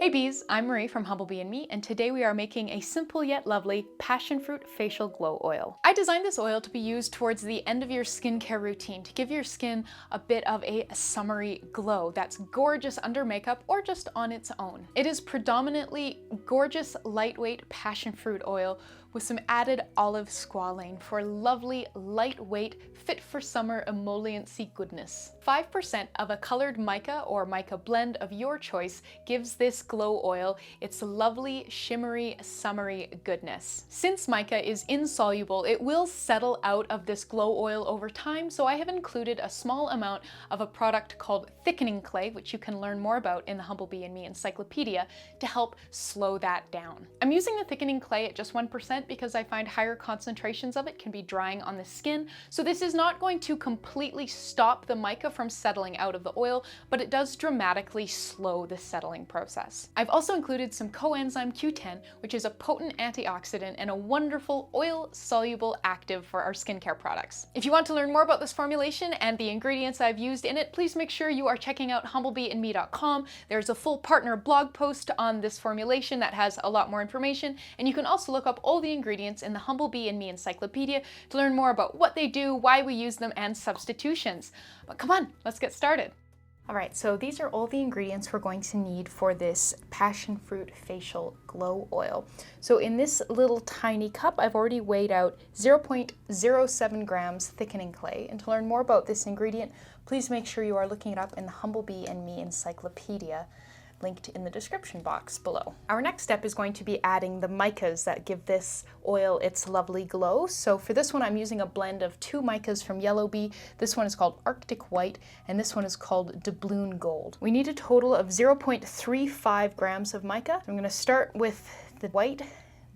Hey bees, I'm Marie from Humblebee and Me, and today we are making a simple yet lovely Passionfruit Facial Glow Oil. I designed this oil to be used towards the end of your skincare routine to give your skin a bit of a summery glow that's gorgeous under makeup or just on its own. It is predominantly gorgeous, lightweight passionfruit oil with some added olive squalane for lovely, lightweight, fit for summer emolliency goodness. 5% of a colored mica or mica blend of your choice gives this glow oil its lovely, shimmery, summery goodness. Since mica is insoluble, it will settle out of this glow oil over time, so I have included a small amount of a product called thickening clay, which you can learn more about in the Humblebee and Me encyclopedia, to help slow that down. I'm using the thickening clay at just 1% because I find higher concentrations of it can be drying on the skin, so this is not going to completely stop the mica from settling out of the oil, but it does dramatically slow the settling process. I've also included some Coenzyme Q10, which is a potent antioxidant and a wonderful oil-soluble active for our skincare products. If you want to learn more about this formulation and the ingredients I've used in it, please make sure you are checking out humblebeeandme.com. There's a full partner blog post on this formulation that has a lot more information, and you can also look up all the ingredients in the Humblebee and Me encyclopedia to learn more about what they do, why we use them, and substitutions. But come on, let's get started. All right, so these are all the ingredients we're going to need for this Passionfruit Facial Glow Oil. So in this little tiny cup, I've already weighed out 0.07 grams thickening clay. And to learn more about this ingredient, please make sure you are looking it up in the Humblebee and Me encyclopedia, linked in the description box below. Our next step is going to be adding the micas that give this oil its lovely glow. So for this one, I'm using a blend of 2 micas from YellowBee. This one is called Arctic White, and this one is called Dubloon Gold. We need a total of 0.35 grams of mica. I'm gonna start with the white,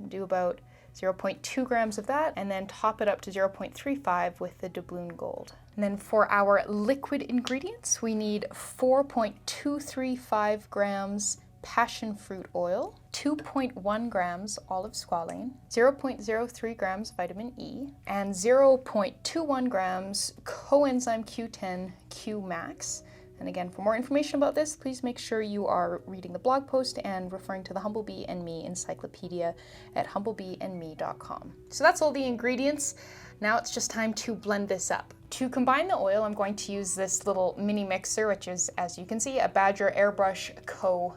do about 0.2 grams of that, and then top it up to 0.35 with the Dubloon Gold. And then for our liquid ingredients, we need 4.235 grams passion fruit oil, 2.1 grams olive squalane, 0.03 grams vitamin E, and 0.21 grams Coenzyme Q10 Q-MAX. And again, for more information about this, please make sure you are reading the blog post and referring to the Humblebee and Me encyclopedia at humblebeeandme.com. So that's all the ingredients. Now it's just time to blend this up. To combine the oil, I'm going to use this little mini mixer, which is, as you can see, a Badger Airbrush Co.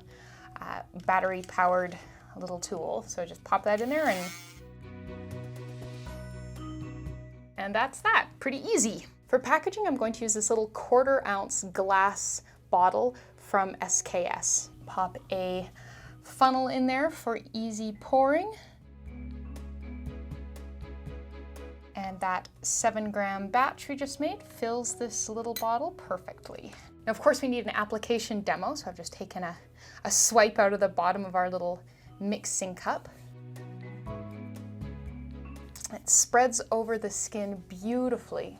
Battery-powered little tool. So just pop that in there and that's that. Pretty easy. For packaging, I'm going to use this little 1/4 ounce glass bottle from SKS. Pop a funnel in there for easy pouring. And that 7-gram batch we just made fills this little bottle perfectly. Now, of course, we need an application demo, so I've just taken a swipe out of the bottom of our little mixing cup. It spreads over the skin beautifully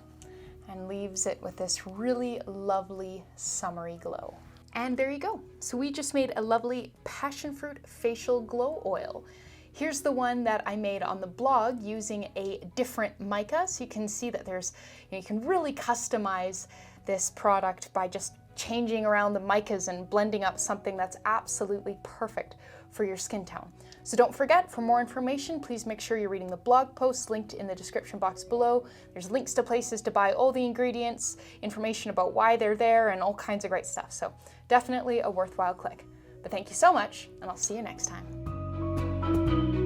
and leaves it with this really lovely summery glow. And there you go. So we just made a lovely Passionfruit Facial Glow Oil. Here's the one that I made on the blog using a different mica. So you can see that there's, you can really customize this product by just changing around the micas and blending up something that's absolutely perfect for your skin tone. So don't forget, for more information, please make sure you're reading the blog post linked in the description box below. There's links to places to buy all the ingredients, information about why they're there, and all kinds of great stuff. So definitely a worthwhile click. But thank you so much, and I'll see you next time.